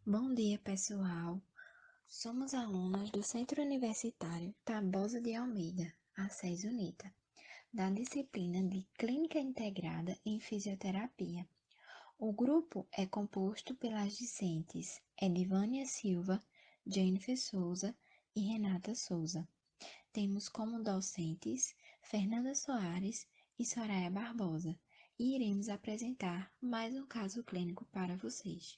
Bom dia, pessoal. Somos alunas do Centro Universitário Tabosa de Almeida, ACES UNITA, da disciplina de Clínica Integrada em Fisioterapia. O grupo é composto pelas discentes Edivânia Silva, Jennifer Souza e Renata Souza. Temos como docentes Fernanda Soares e Soraya Barbosa e iremos apresentar mais um caso clínico para vocês.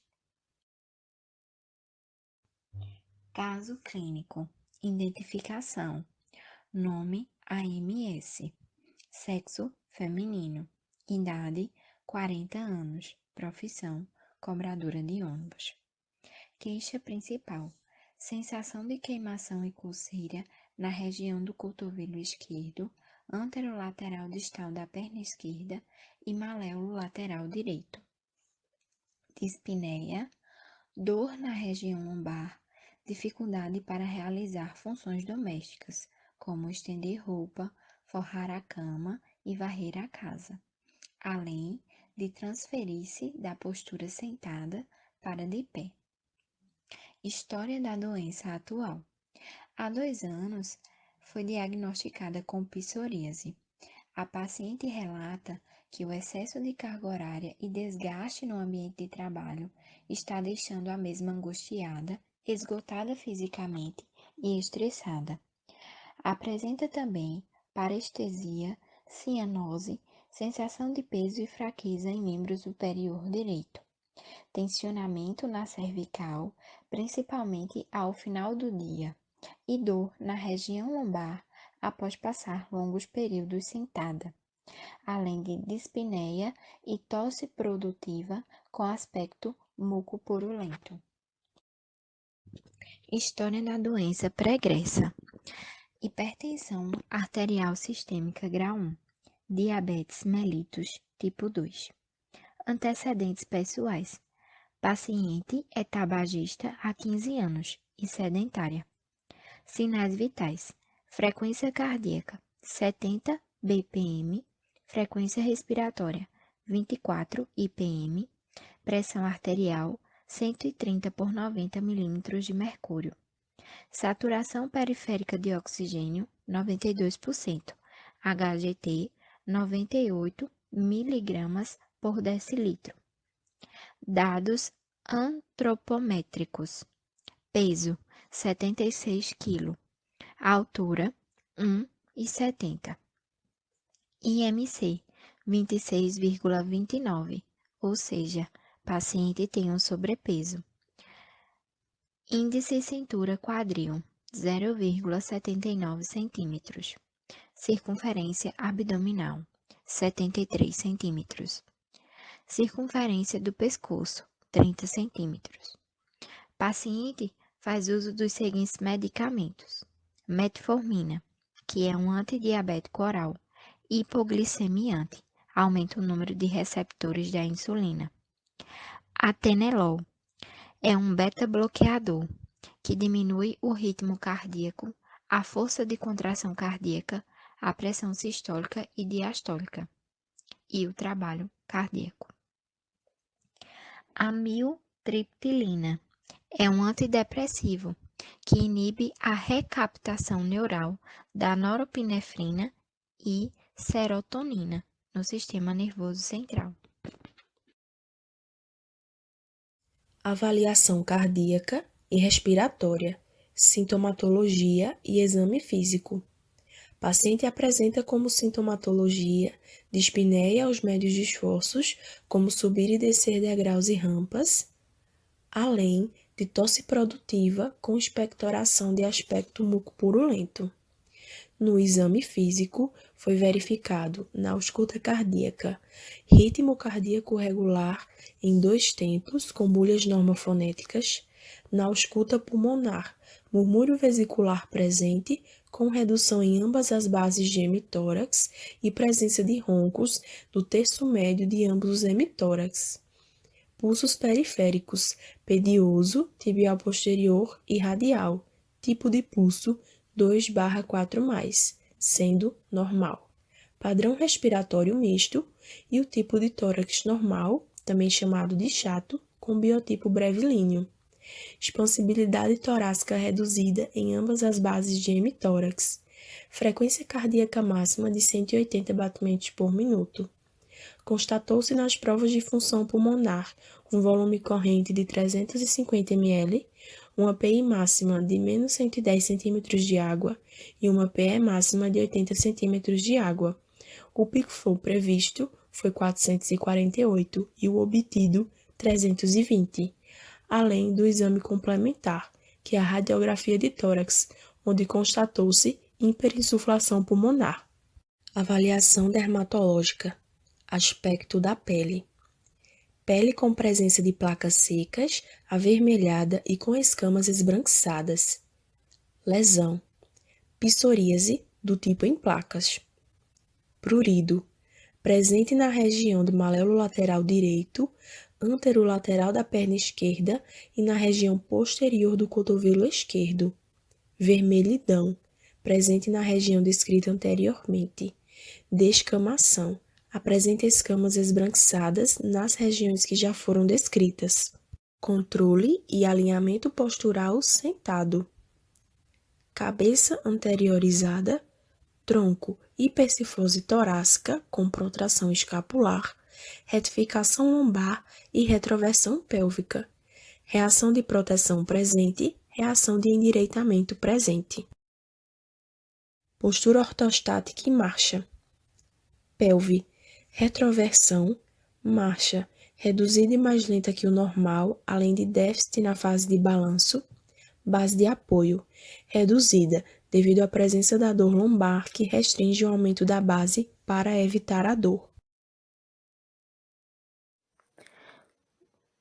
Caso clínico. Identificação. Nome AMS. Sexo feminino. Idade 40 anos. Profissão cobradora de ônibus. Queixa principal. Sensação de queimação e coceira na região do cotovelo esquerdo, anterolateral distal da perna esquerda e maléolo lateral direito. Dispneia. Dor na região lombar, dificuldade para realizar funções domésticas, como estender roupa, forrar a cama e varrer a casa, além de transferir-se da postura sentada para de pé. História da doença atual. Há 2 anos, foi diagnosticada com psoríase. A paciente relata que o excesso de carga horária e desgaste no ambiente de trabalho está deixando a mesma angustiada, esgotada fisicamente e estressada. Apresenta também parestesia, cianose, sensação de peso e fraqueza em membro superior direito, tensionamento na cervical, principalmente ao final do dia, e dor na região lombar após passar longos períodos sentada, além de dispneia e tosse produtiva com aspecto mucopurulento. História da doença pregressa. Hipertensão arterial sistêmica grau 1, diabetes mellitus tipo 2. Antecedentes pessoais. Paciente é tabagista há 15 anos e sedentária. Sinais vitais. Frequência cardíaca 70 BPM, frequência respiratória 24 IPM, pressão arterial 130 por 90 milímetros de mercúrio. Saturação periférica de oxigênio 92%, HGT 98 miligramas por decilitro. Dados antropométricos. Peso 76 kg. Altura 1,70. IMC 26,29, ou seja, paciente tem um sobrepeso. Índice cintura quadril 0,79 cm. Circunferência abdominal 73 cm. Circunferência do pescoço 30 cm. Paciente faz uso dos seguintes medicamentos: metformina, que é um antidiabético oral, hipoglicemiante, aumenta o número de receptores da insulina. Atenolol é um beta-bloqueador, que diminui o ritmo cardíaco, a força de contração cardíaca, a pressão sistólica e diastólica, e o trabalho cardíaco. Amitriptilina é um antidepressivo que inibe a recaptação neural da norepinefrina e serotonina no sistema nervoso central. Avaliação cardíaca e respiratória, sintomatologia e exame físico. Paciente apresenta como sintomatologia dispneia aos médios esforços, como subir e descer degraus e rampas, além de tosse produtiva com expectoração de aspecto mucopurulento. No exame físico, foi verificado na ausculta cardíaca, ritmo cardíaco regular em 2 tempos com bulhas normofonéticas, na ausculta pulmonar, murmúrio vesicular presente com redução em ambas as bases de hemitórax e presença de roncos do terço médio de ambos os hemitórax. Pulsos periféricos, pedioso, tibial posterior e radial, tipo de pulso 2/4+, sendo normal. Padrão respiratório misto e o tipo de tórax normal, também chamado de chato, com biotipo brevilíneo. Expansibilidade torácica reduzida em ambas as bases de hemitórax. Frequência cardíaca máxima de 180 batimentos por minuto. Constatou-se nas provas de função pulmonar um volume corrente de 350 ml, uma PI máxima de menos 110 cm de água e uma PE máxima de 80 cm de água. O peak flow previsto foi 448 e o obtido 320, além do exame complementar, que é a radiografia de tórax, onde constatou-se hiperinsuflação pulmonar. Avaliação dermatológica. Aspecto da pele. Pele com presença de placas secas, avermelhada e com escamas esbranquiçadas. Lesão. Psoríase, do tipo em placas. Prurido. Presente na região do maléolo lateral direito, anterolateral da perna esquerda e na região posterior do cotovelo esquerdo. Vermelhidão. Presente na região descrita anteriormente. Descamação. Apresenta escamas esbranquiçadas nas regiões que já foram descritas. Controle e alinhamento postural sentado. Cabeça anteriorizada, tronco hipercifose torácica com protração escapular, retificação lombar e retroversão pélvica. Reação de proteção presente, reação de endireitamento presente. Postura ortostática e marcha. Pelve. Retroversão, marcha reduzida e mais lenta que o normal, além de déficit na fase de balanço. Base de apoio, reduzida devido à presença da dor lombar que restringe o aumento da base para evitar a dor.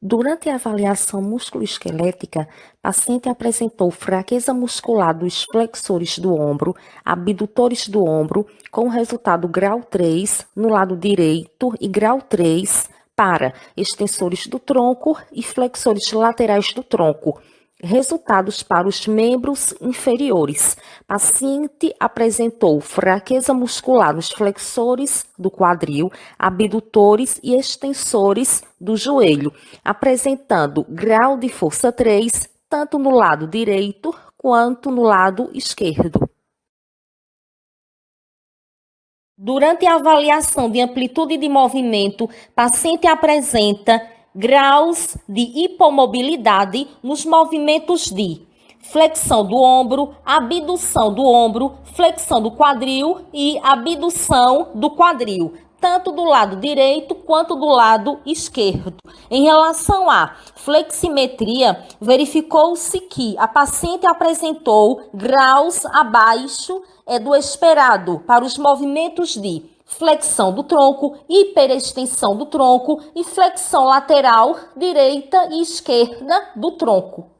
Durante a avaliação musculoesquelética, paciente apresentou fraqueza muscular dos flexores do ombro, abdutores do ombro, com resultado grau 3 no lado direito e grau 3 para extensores do tronco e flexores laterais do tronco. Resultados para os membros inferiores. Paciente apresentou fraqueza muscular nos flexores do quadril, abdutores e extensores do joelho, apresentando grau de força 3, tanto no lado direito quanto no lado esquerdo. Durante a avaliação de amplitude de movimento, paciente apresenta graus de hipomobilidade nos movimentos de flexão do ombro, abdução do ombro, flexão do quadril e abdução do quadril, tanto do lado direito quanto do lado esquerdo. Em relação à fleximetria, verificou-se que a paciente apresentou graus abaixo do esperado para os movimentos de flexão do tronco, hiperextensão do tronco e flexão lateral direita e esquerda do tronco.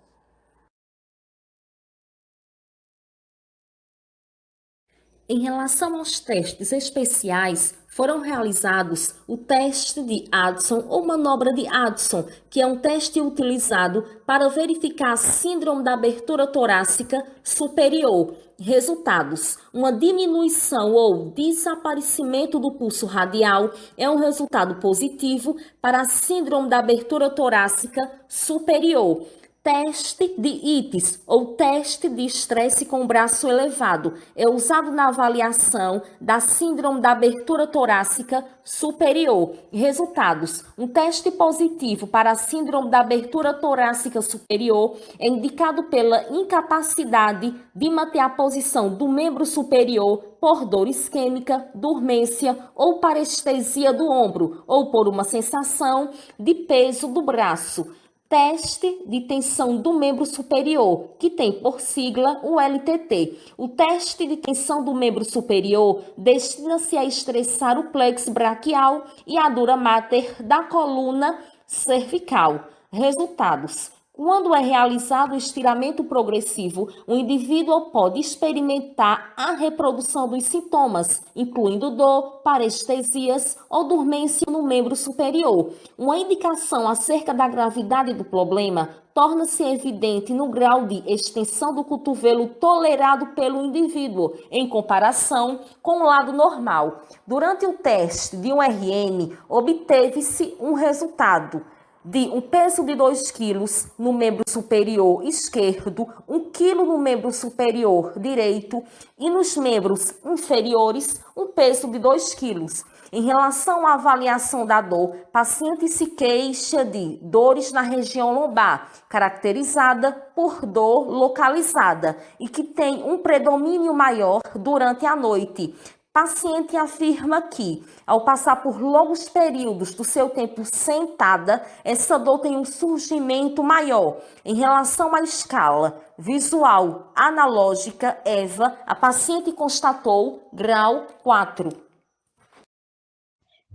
Em relação aos testes especiais, foram realizados o teste de Addison ou manobra de Addison, que é um teste utilizado para verificar a síndrome da abertura torácica superior. Resultados: uma diminuição ou desaparecimento do pulso radial é um resultado positivo para a síndrome da abertura torácica superior. Teste de ITES, ou teste de estresse com o braço elevado, é usado na avaliação da síndrome da abertura torácica superior. Resultados: um teste positivo para a síndrome da abertura torácica superior é indicado pela incapacidade de manter a posição do membro superior por dor isquêmica, dormência ou parestesia do ombro, ou por uma sensação de peso do braço. Teste de tensão do membro superior, que tem por sigla o LTT. O teste de tensão do membro superior destina-se a estressar o plexo braquial e a dura mater da coluna cervical. Resultados: quando é realizado o estiramento progressivo, o indivíduo pode experimentar a reprodução dos sintomas, incluindo dor, parestesias ou dormência no membro superior. Uma indicação acerca da gravidade do problema torna-se evidente no grau de extensão do cotovelo tolerado pelo indivíduo, em comparação com o lado normal. Durante o teste de um RN, obteve-se um resultado de um peso de 2 kg no membro superior esquerdo, 1 kg no membro superior direito e nos membros inferiores, um peso de 2 kg. Em relação à avaliação da dor, paciente se queixa de dores na região lombar, caracterizada por dor localizada e que tem um predomínio maior durante a noite. Paciente afirma que, ao passar por longos períodos do seu tempo sentada, essa dor tem um surgimento maior. Em relação à escala visual analógica EVA, a paciente constatou grau 4.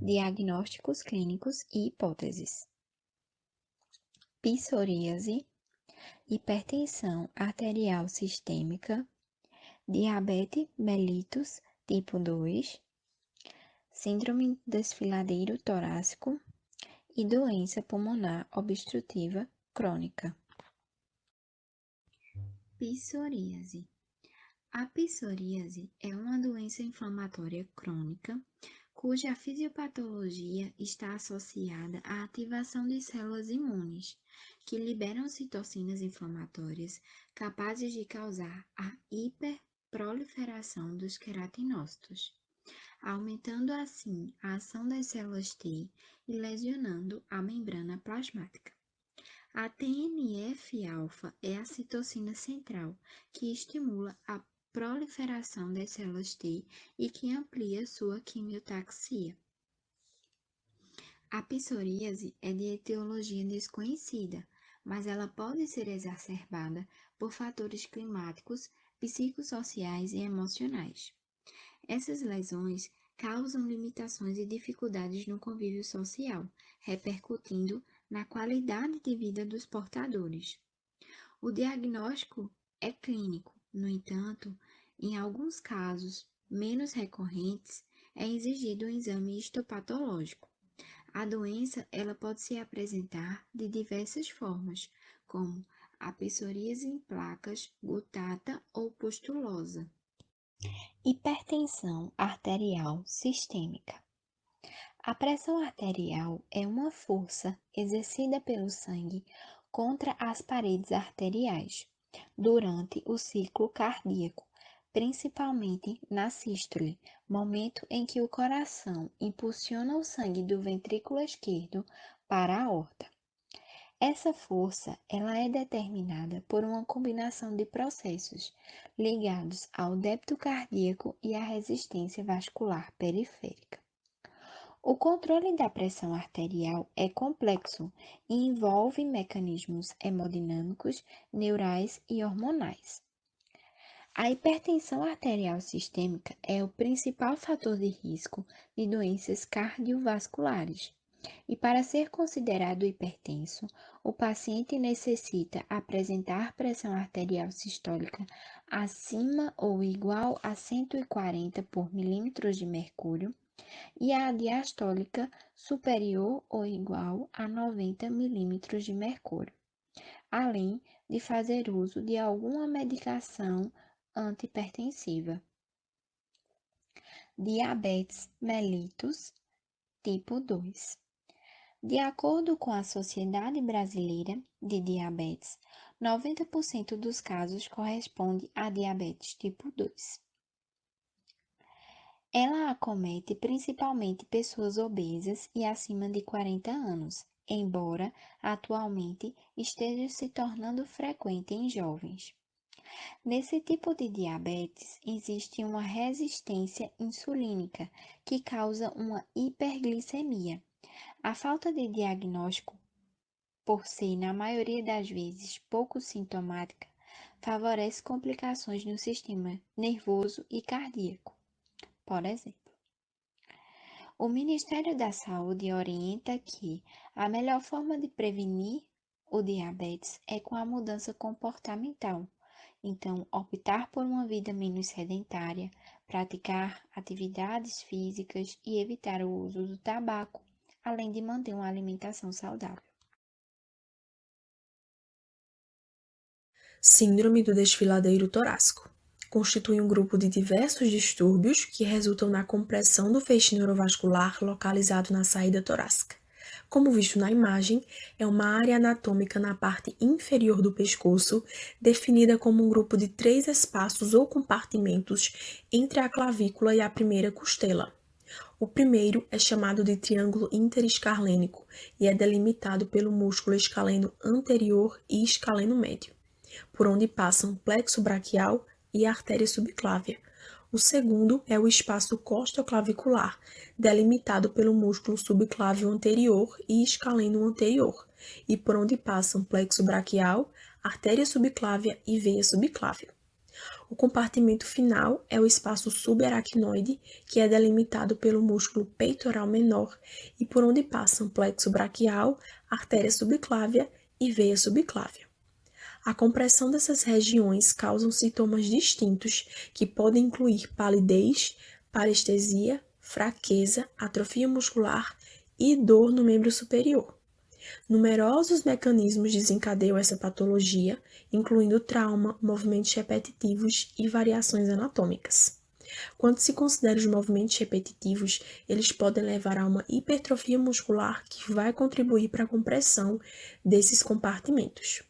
Diagnósticos clínicos e hipóteses. Psoríase, hipertensão arterial sistêmica, diabetes mellitus tipo 2, síndrome desfiladeiro torácico e doença pulmonar obstrutiva crônica. Psoríase. A psoríase é uma doença inflamatória crônica cuja fisiopatologia está associada à ativação de células imunes, que liberam citocinas inflamatórias capazes de causar a hiperproliferação dos queratinócitos, aumentando assim a ação das células T e lesionando a membrana plasmática. A TNF-alfa é a citocina central que estimula a proliferação das células T e que amplia sua quimiotaxia. A psoríase é de etiologia desconhecida, mas ela pode ser exacerbada por fatores climáticos, psicossociais e emocionais. Essas lesões causam limitações e dificuldades no convívio social, repercutindo na qualidade de vida dos portadores. O diagnóstico é clínico, no entanto, em alguns casos menos recorrentes, é exigido um exame histopatológico. A doença ela pode se apresentar de diversas formas, como a psoríase em placas, gutata ou pustulosa. Hipertensão arterial sistêmica. A pressão arterial é uma força exercida pelo sangue contra as paredes arteriais durante o ciclo cardíaco, principalmente na sístole, momento em que o coração impulsiona o sangue do ventrículo esquerdo para a aorta. Essa força, ela é determinada por uma combinação de processos ligados ao débito cardíaco e à resistência vascular periférica. O controle da pressão arterial é complexo e envolve mecanismos hemodinâmicos, neurais e hormonais. A hipertensão arterial sistêmica é o principal fator de risco de doenças cardiovasculares. E para ser considerado hipertenso, o paciente necessita apresentar pressão arterial sistólica acima ou igual a 140 por milímetros de mercúrio e a diastólica superior ou igual a 90 milímetros de mercúrio, além de fazer uso de alguma medicação antihipertensiva. Diabetes mellitus tipo 2. De acordo com a Sociedade Brasileira de Diabetes, 90% dos casos corresponde a diabetes tipo 2. Ela acomete principalmente pessoas obesas e acima de 40 anos, embora atualmente esteja se tornando frequente em jovens. Nesse tipo de diabetes, existe uma resistência insulínica que causa uma hiperglicemia. A falta de diagnóstico, por ser na maioria das vezes pouco sintomática, favorece complicações no sistema nervoso e cardíaco. Por exemplo, o Ministério da Saúde orienta que a melhor forma de prevenir o diabetes é com a mudança comportamental. Então, optar por uma vida menos sedentária, praticar atividades físicas e evitar o uso do tabaco, além de manter uma alimentação saudável. Síndrome do desfiladeiro torácico. Constitui um grupo de diversos distúrbios que resultam na compressão do feixe neurovascular localizado na saída torácica. Como visto na imagem, é uma área anatômica na parte inferior do pescoço, definida como um grupo de 3 espaços ou compartimentos entre a clavícula e a primeira costela. O primeiro é chamado de triângulo interescarlênico e é delimitado pelo músculo escaleno anterior e escaleno médio, por onde passam plexo braquial e artéria subclávia. O segundo é o espaço costoclavicular, delimitado pelo músculo subclávio anterior e escaleno anterior, e por onde passam plexo braquial, artéria subclávia e veia subclávia. O compartimento final é o espaço subaracnoide, que é delimitado pelo músculo peitoral menor e por onde passam plexo braquial, artéria subclávia e veia subclávia. A compressão dessas regiões causa sintomas distintos, que podem incluir palidez, parestesia, fraqueza, atrofia muscular e dor no membro superior. Numerosos mecanismos desencadeiam essa patologia, incluindo trauma, movimentos repetitivos e variações anatômicas. Quando se considera os movimentos repetitivos, eles podem levar a uma hipertrofia muscular que vai contribuir para a compressão desses compartimentos.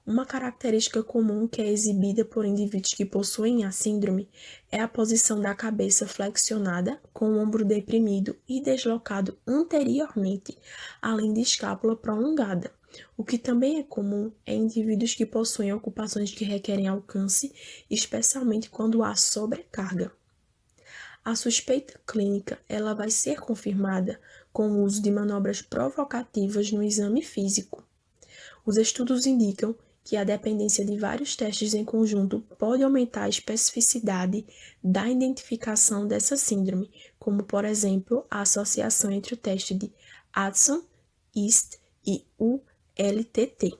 Uma característica comum que é exibida por indivíduos que possuem a síndrome é a posição da cabeça flexionada, com o ombro deprimido e deslocado anteriormente, além de escápula prolongada. O que também é comum é indivíduos que possuem ocupações que requerem alcance, especialmente quando há sobrecarga. A suspeita clínica ela vai ser confirmada com o uso de manobras provocativas no exame físico. Os estudos indicam que a dependência de vários testes em conjunto pode aumentar a especificidade da identificação dessa síndrome, como, por exemplo, a associação entre o teste de Addison, IST e ULTT.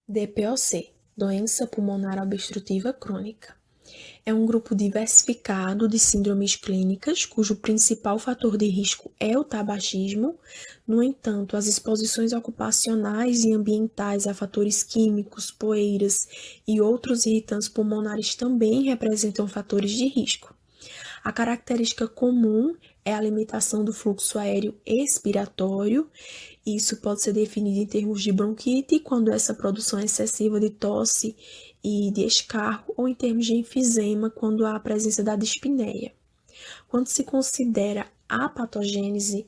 DPOC, doença pulmonar obstrutiva crônica. É um grupo diversificado de síndromes clínicas, cujo principal fator de risco é o tabagismo. No entanto, as exposições ocupacionais e ambientais a fatores químicos, poeiras e outros irritantes pulmonares também representam fatores de risco. A característica comum é a limitação do fluxo aéreo expiratório. Isso pode ser definido em termos de bronquite, quando essa produção é excessiva de tosse e de escarro, ou em termos de enfisema, quando há a presença da dispneia. Quando se considera a patogênese,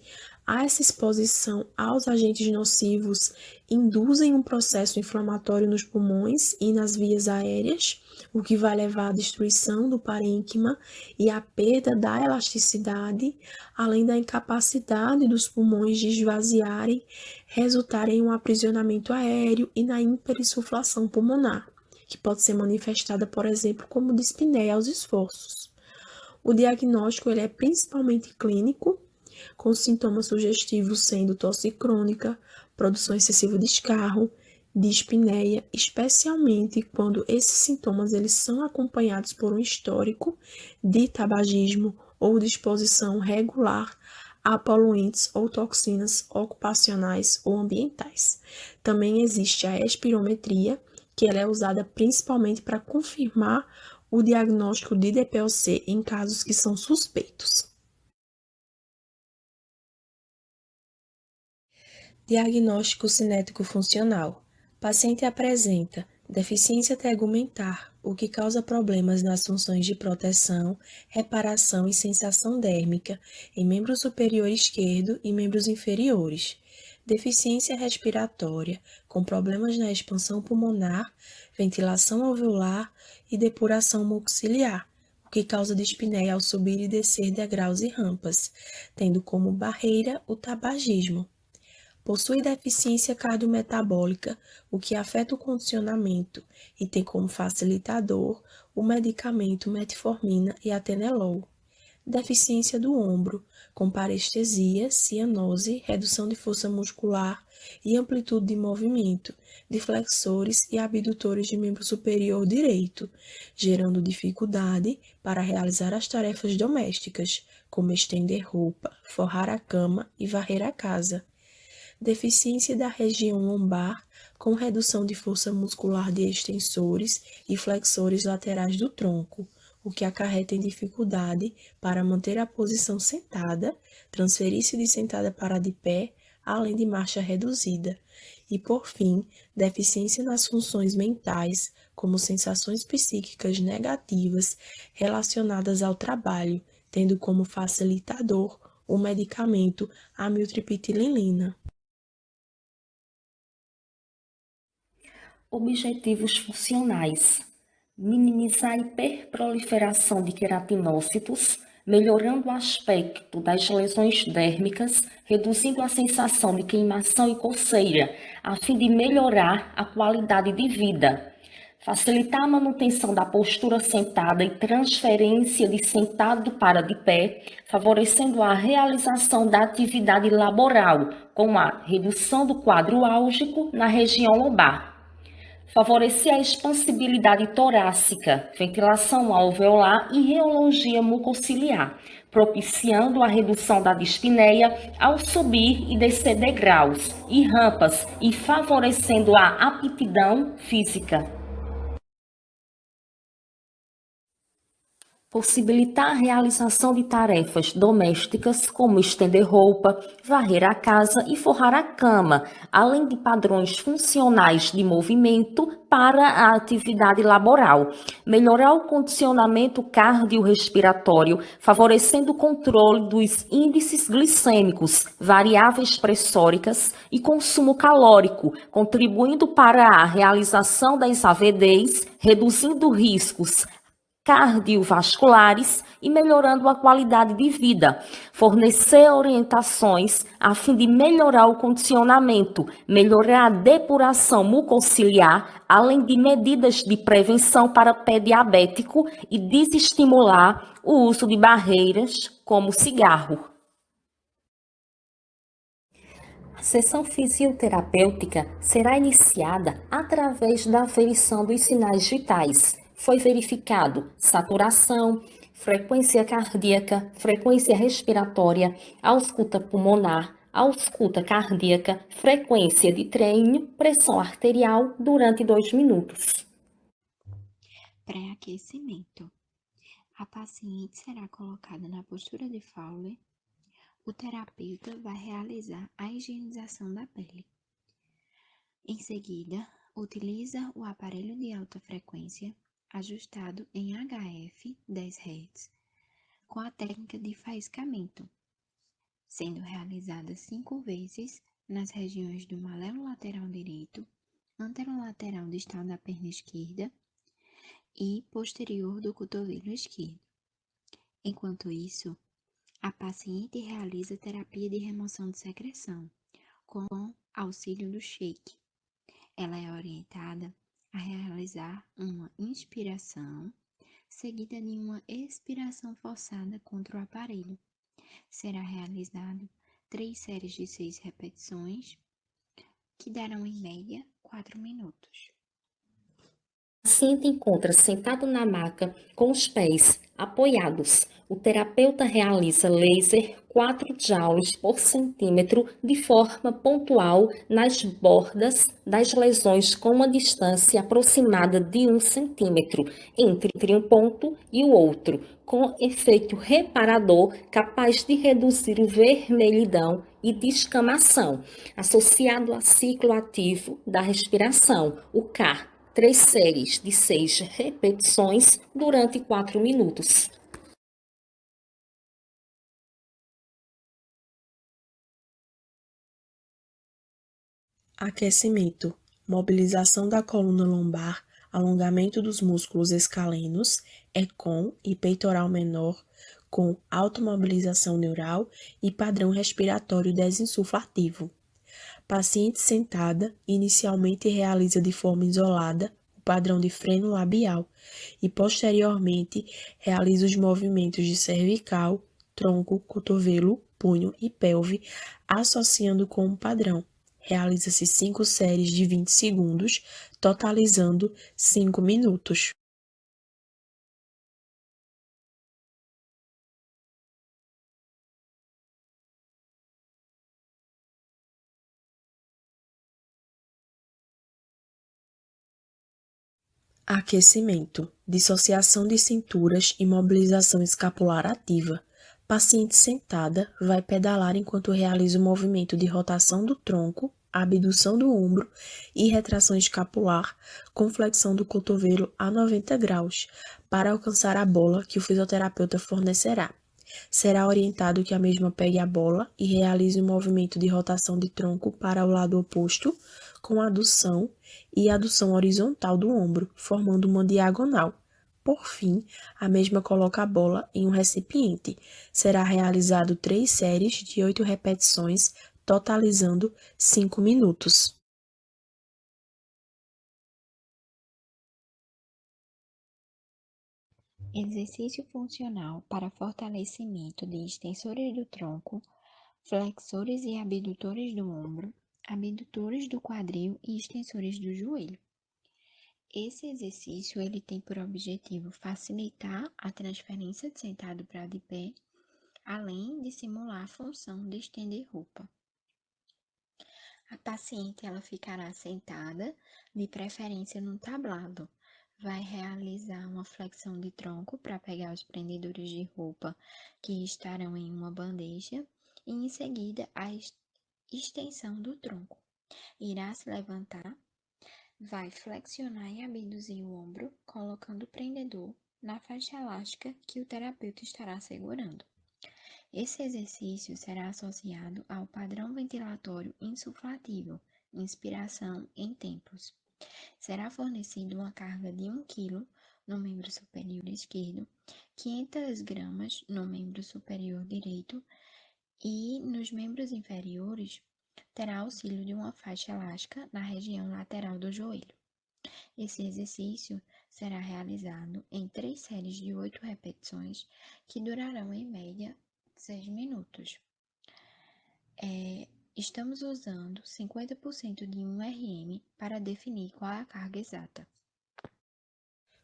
essa exposição aos agentes nocivos induzem um processo inflamatório nos pulmões e nas vias aéreas, o que vai levar à destruição do parênquima e à perda da elasticidade, além da incapacidade dos pulmões de esvaziarem, resultar em um aprisionamento aéreo e na hiperinsuflação pulmonar, que pode ser manifestada, por exemplo, como dispneia aos esforços. O diagnóstico ele é principalmente clínico, com sintomas sugestivos sendo tosse crônica, produção excessiva de escarro, dispneia, especialmente quando esses sintomas eles são acompanhados por um histórico de tabagismo ou de exposição regular a poluentes ou toxinas ocupacionais ou ambientais. Também existe a espirometria, que ela é usada principalmente para confirmar o diagnóstico de DPOC em casos que são suspeitos. Diagnóstico cinético funcional. Paciente apresenta deficiência tegumentar, o que causa problemas nas funções de proteção, reparação e sensação dérmica em membro superior esquerdo e membros inferiores. Deficiência respiratória, com problemas na expansão pulmonar, ventilação alveolar e depuração mucociliar, o que causa dispneia ao subir e descer degraus e rampas, tendo como barreira o tabagismo. Possui deficiência cardiometabólica, o que afeta o condicionamento e tem como facilitador o medicamento metformina e atenolol. Deficiência do ombro, com parestesia, cianose, redução de força muscular e amplitude de movimento, de flexores e abdutores de membro superior direito, gerando dificuldade para realizar as tarefas domésticas, como estender roupa, forrar a cama e varrer a casa. Deficiência da região lombar, com redução de força muscular de extensores e flexores laterais do tronco, o que acarreta em dificuldade para manter a posição sentada, transferir-se de sentada para de pé, além de marcha reduzida. E, por fim, deficiência nas funções mentais, como sensações psíquicas negativas relacionadas ao trabalho, tendo como facilitador o medicamento amitriptilina. Objetivos funcionais: minimizar a hiperproliferação de queratinócitos, melhorando o aspecto das lesões dérmicas, reduzindo a sensação de queimação e coceira, a fim de melhorar a qualidade de vida. Facilitar a manutenção da postura sentada e transferência de sentado para de pé, favorecendo a realização da atividade laboral, com a redução do quadro álgico na região lombar. Favorecer a expansibilidade torácica, ventilação alveolar e reologia mucociliar, propiciando a redução da dispneia ao subir e descer degraus e rampas e favorecendo a aptidão física. Possibilitar a realização de tarefas domésticas, como estender roupa, varrer a casa e forrar a cama, além de padrões funcionais de movimento para a atividade laboral. Melhorar o condicionamento cardiorrespiratório, favorecendo o controle dos índices glicêmicos, variáveis pressóricas e consumo calórico, contribuindo para a realização das AVDs, reduzindo riscos cardiovasculares e melhorando a qualidade de vida, fornecer orientações a fim de melhorar o condicionamento, melhorar a depuração mucociliar, além de medidas de prevenção para pé diabético e desestimular o uso de barreiras como cigarro. A sessão fisioterapêutica será iniciada através da aferição dos sinais vitais. Foi verificado saturação, frequência cardíaca, frequência respiratória, ausculta pulmonar, ausculta cardíaca, frequência de treino, pressão arterial durante 2 minutos. Pré-aquecimento. A paciente será colocada na postura de Fowler. O terapeuta vai realizar a higienização da pele. Em seguida, utiliza o aparelho de alta frequência ajustado em HF 10 Hz com a técnica de faiscamento, sendo realizada 5 vezes nas regiões do malelo lateral direito, anterolateral distal da perna esquerda e posterior do cotovelo esquerdo. Enquanto isso, a paciente realiza terapia de remoção de secreção com auxílio do shake. Ela é orientada a realizar uma inspiração seguida de uma expiração forçada contra o aparelho. Será realizado 3 séries de 6 repetições, que darão em média 4 minutos. O paciente encontra sentado na maca com os pés apoiados. O terapeuta realiza laser 4 joules por centímetro de forma pontual nas bordas das lesões com uma distância aproximada de 1 centímetro entre um ponto e o outro, com efeito reparador capaz de reduzir o vermelhidão e descamação, associado a ciclo ativo da respiração, o CAR. 3 séries de 6 repetições durante 4 minutos. Aquecimento, mobilização da coluna lombar, alongamento dos músculos escalenos, ECOM e peitoral menor, com automobilização neural e padrão respiratório desinsuflativo. Paciente sentada inicialmente realiza de forma isolada o padrão de freno labial e posteriormente realiza os movimentos de cervical, tronco, cotovelo, punho e pelve, associando com um padrão. Realiza-se 5 séries de 20 segundos, totalizando 5 minutos. Aquecimento, dissociação de cinturas e mobilização escapular ativa. Paciente sentada vai pedalar enquanto realiza o movimento de rotação do tronco, abdução do ombro e retração escapular com flexão do cotovelo a 90 graus para alcançar a bola que o fisioterapeuta fornecerá. Será orientado que a mesma pegue a bola e realize o movimento de rotação de tronco para o lado oposto, com adução e adução horizontal do ombro, formando uma diagonal. Por fim, a mesma coloca a bola em um recipiente. Será realizado 3 séries de 8 repetições, totalizando 5 minutos. Exercício funcional para fortalecimento de extensores do tronco, flexores e abdutores do ombro, abdutores do quadril e extensores do joelho. Esse exercício ele tem por objetivo facilitar a transferência de sentado para de pé, além de simular a função de estender roupa. A paciente ela ficará sentada, de preferência num tablado. Vai realizar uma flexão de tronco para pegar os prendedores de roupa que estarão em uma bandeja e em seguida a extensão do tronco. Irá se levantar, vai flexionar e abduzir o ombro, colocando o prendedor na faixa elástica que o terapeuta estará segurando. Esse exercício será associado ao padrão ventilatório insuflatível, inspiração em tempos. Será fornecido uma carga de 1 kg no membro superior esquerdo, 500 gramas no membro superior direito e nos membros inferiores terá auxílio de uma faixa elástica na região lateral do joelho. Esse exercício será realizado em 3 séries de 8 repetições, que durarão em média 6 minutos. Estamos usando 50% de 1 RM para definir qual é a carga exata.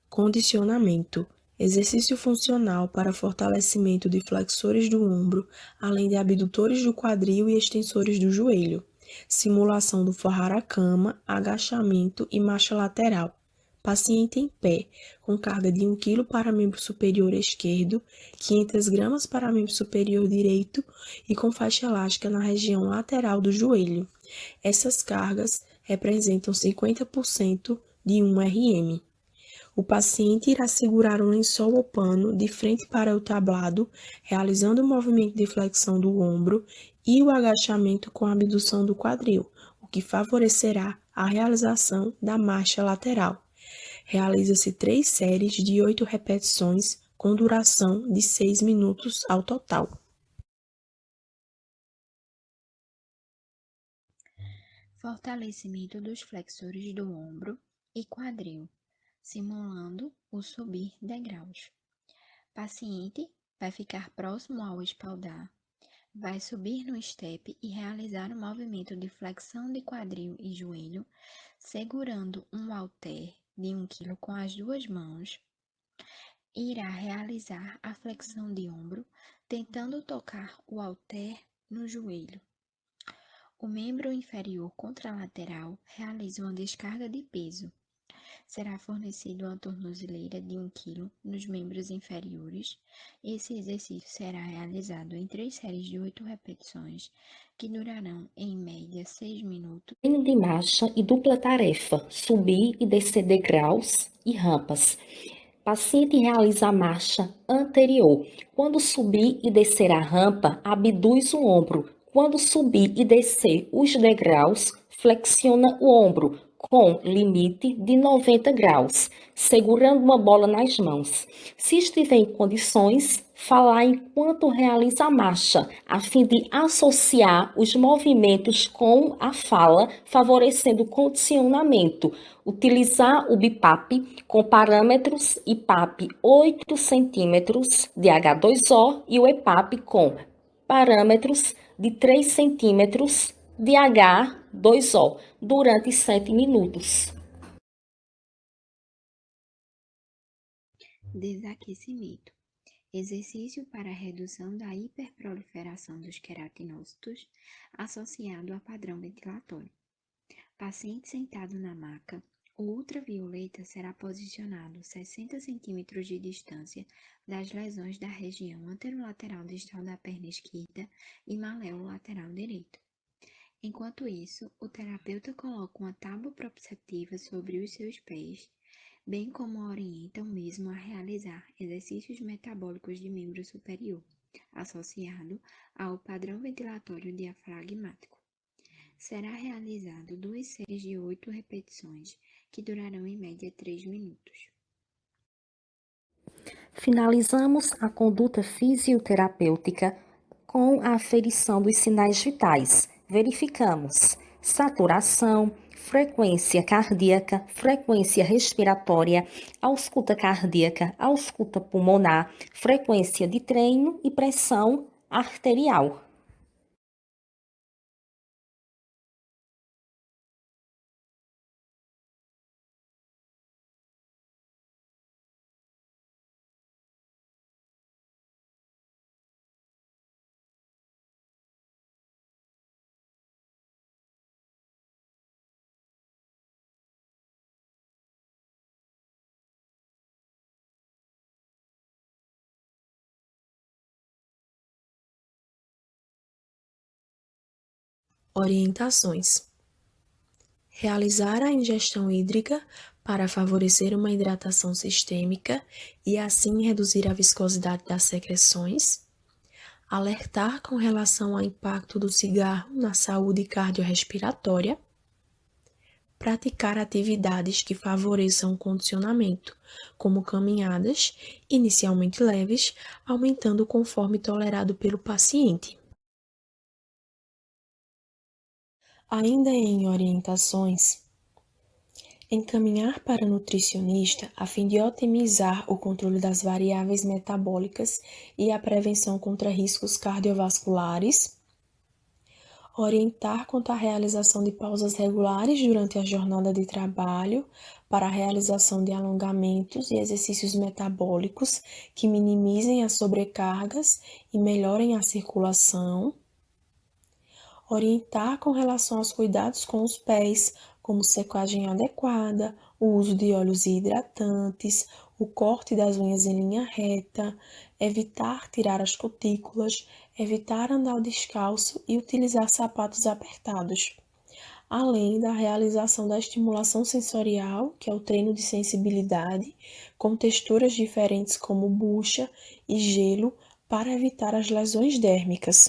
Condicionamento. Exercício funcional para fortalecimento de flexores do ombro, além de abdutores do quadril e extensores do joelho. Simulação do forrar a cama, agachamento e marcha lateral. Paciente em pé, com carga de 1 kg para membro superior esquerdo, 500 gramas para membro superior direito e com faixa elástica na região lateral do joelho. Essas cargas representam 50% de 1 RM. O paciente irá segurar um lençol ou pano de frente para o tablado, realizando o movimento de flexão do ombro e o agachamento com a abdução do quadril, o que favorecerá a realização da marcha lateral. Realiza-se 3 séries de 8 repetições, com duração de 6 minutos ao total. Fortalecimento dos flexores do ombro e quadril, simulando o subir degraus. Paciente vai ficar próximo ao espaldar, vai subir no step e realizar o movimento de flexão de quadril e joelho, segurando um halter de 1 kg com as duas mãos. Irá realizar a flexão de ombro, tentando tocar o halter no joelho. O membro inferior contralateral realiza uma descarga de peso. Será fornecido uma tornozeleira de 1 kg nos membros inferiores. Esse exercício será realizado em 3 séries de 8 repetições, que durarão em média 6 minutos. Treino de marcha e dupla tarefa, subir e descer degraus e rampas. Paciente realiza a marcha anterior. Quando subir e descer a rampa, abduz o ombro. Quando subir e descer os degraus, flexiona o ombro com limite de 90 graus, segurando uma bola nas mãos. Se estiver em condições, falar enquanto realiza a marcha, a fim de associar os movimentos com a fala, favorecendo o condicionamento. Utilizar o BIPAP com parâmetros IPAP 8 cm de H2O e o EPAP com parâmetros de 3 cm de H2O durante 7 minutos. Desaquecimento. Exercício para a redução da hiperproliferação dos queratinócitos associado a padrão ventilatório. Paciente sentado na maca, O ultravioleta será posicionado 60 centímetros de distância das lesões da região anterolateral distal da perna esquerda e maléolo lateral direito. Enquanto isso, o terapeuta coloca uma tábua propulsativa sobre os seus pés, bem como orienta o mesmo a realizar exercícios metabólicos de membro superior, associado ao padrão ventilatório diafragmático. Será realizado 2 séries de 8 repetições, que durarão em média 3 minutos. Finalizamos a conduta fisioterapêutica com a aferição dos sinais vitais. Verificamos saturação, frequência cardíaca, frequência respiratória, ausculta cardíaca, ausculta pulmonar, frequência de treino e pressão arterial. Orientações: realizar a ingestão hídrica para favorecer uma hidratação sistêmica e assim reduzir a viscosidade das secreções. Alertar com relação ao impacto do cigarro na saúde cardiorrespiratória. Praticar atividades que favoreçam o condicionamento, como caminhadas, inicialmente leves, aumentando conforme tolerado pelo paciente. Ainda em orientações, encaminhar para nutricionista a fim de otimizar o controle das variáveis metabólicas e a prevenção contra riscos cardiovasculares. Orientar quanto à realização de pausas regulares durante a jornada de trabalho para a realização de alongamentos e exercícios metabólicos que minimizem as sobrecargas e melhorem a circulação. Orientar com relação aos cuidados com os pés, como secagem adequada, o uso de óleos hidratantes, o corte das unhas em linha reta, evitar tirar as cutículas, evitar andar descalço e utilizar sapatos apertados. Além da realização da estimulação sensorial, que é o treino de sensibilidade, com texturas diferentes como bucha e gelo, para evitar as lesões dérmicas.